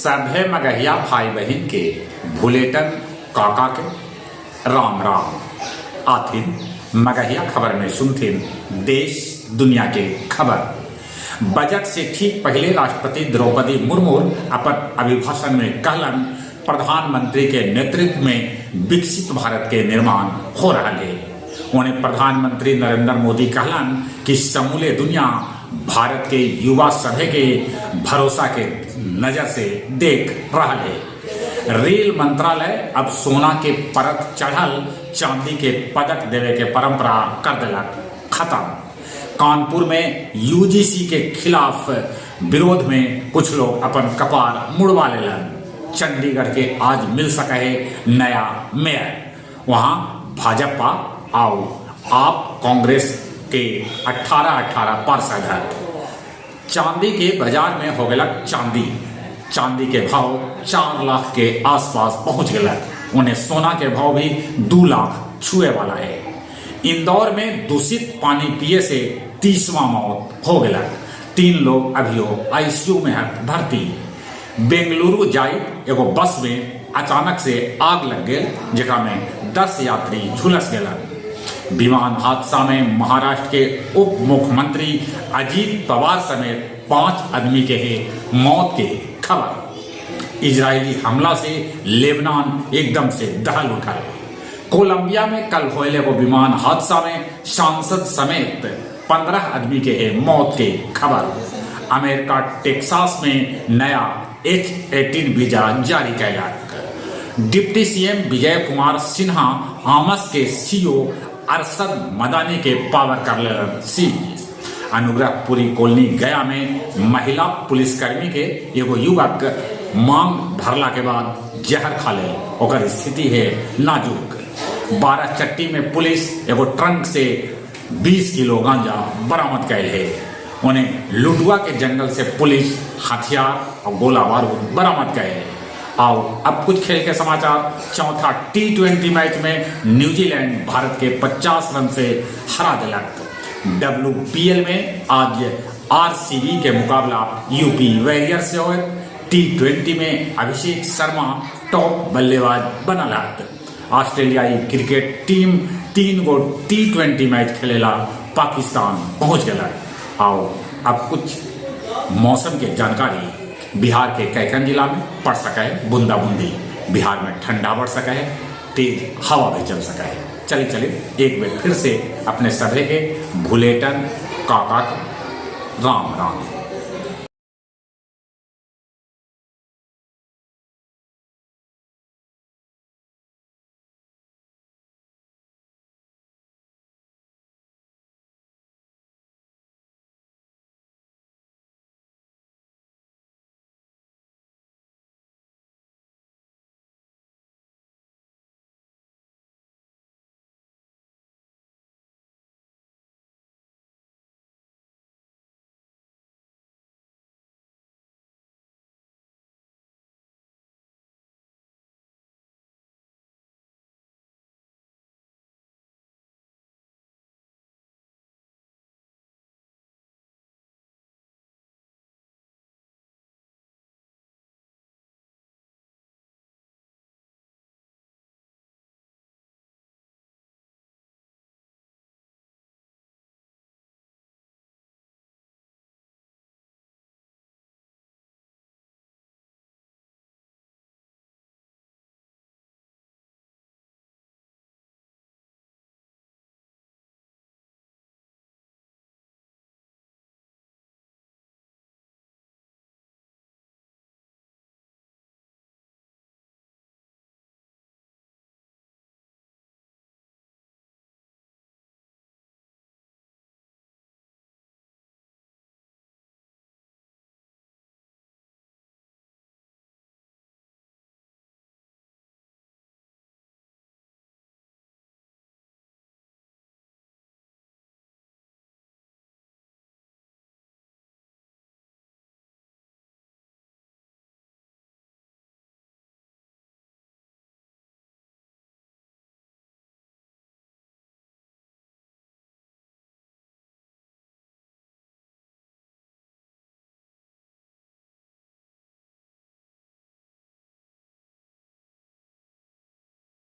सभे मगहिया भाई बहन के भुलेटन काका के राम राम आथिन मगहिया खबर में सुनथिन देश दुनिया के खबर। बजट से ठीक पहले राष्ट्रपति द्रौपदी मुर्मू अपन अभिभाषण में कहलन प्रधानमंत्री के नेतृत्व में विकसित भारत के निर्माण हो रहा है। उन्हें प्रधानमंत्री नरेंद्र मोदी कहलन कि समूले दुनिया भारत के युवा सभे के भरोसा के नजर से देख रहा है। रेल मंत्रालय अब सोना के परत चढ़ल चांदी के पदक देवे के परंपरा कर दिलक खत्म। कानपुर में यूजीसी के खिलाफ विरोध में कुछ लोग अपन कपार मुड़वा लेलन। चंडीगढ़ के आज मिल सके है नया मेयर। वहां भाजपा और आप कांग्रेस के 18 पार्षद हैं। चांदी के बाजार में हो गलक चांदी के भाव 4 लाख के आसपास पहुंच गलक। उन्हें सोना के भाव भी 2 लाख छुए वाला है। इंदौर में दूषित पानी पिए से 30वां मौत हो गलक। 3 लोग अभी आईसीयू में है भर्ती। बेंगलुरु जाई एगो बस में अचानक से आग लग गई जगह में 10 यात्री झुलस गए। विमान हादसा में महाराष्ट्र के उप मुख्यमंत्री अजीत पवार समेत 5 आदमी के मौत के खबर। इजरायली हमला से लेबनान एकदम से दहल उठा। कोलंबिया में कल हुए वो विमान हादसा में सांसद समेत 15 आदमी के मौत के खबर। अमेरिका टेक्सास में नया H-18 वीजा जारी कैलक। डिप्टी सीएम विजय कुमार सिन्हा आमस के सीओ अरशद मदानी के पावर कर ले सीज। अनुग्रहपुरी कॉलोनी गया में महिला पुलिसकर्मी के एगो युवक मांग भरला के बाद जहर खा ले, ओकर स्थिति है नाजुक। 12 चट्टी में पुलिस एगो ट्रंक से 20 किलो गांजा बरामद कैल है। उन्हें लुडुआ के जंगल से पुलिस हथियार और गोला बारूद बरामद किए। आओ अब कुछ खेल के समाचार। चौथा T20 मैच में न्यूजीलैंड भारत के 50 रन से हरा दिलक। WPL में आज RCB के मुकाबला यूपी वॉरियर्स से हुए। T20 में अभिषेक शर्मा टॉप बल्लेबाज बनल। ऑस्ट्रेलियाई क्रिकेट टीम 3 गो T20 मैच खेलेला पाकिस्तान पहुंच गया। आओ अब कुछ मौसम के जानकारी। बिहार के कैकन जिला में पड़ सके है बूंदाबूंदी। बिहार में ठंडा बढ़ सके है, तेज हवा भी चल सके है। चलिए एक बार फिर से अपने सभे के भुलेटन काका राम राम।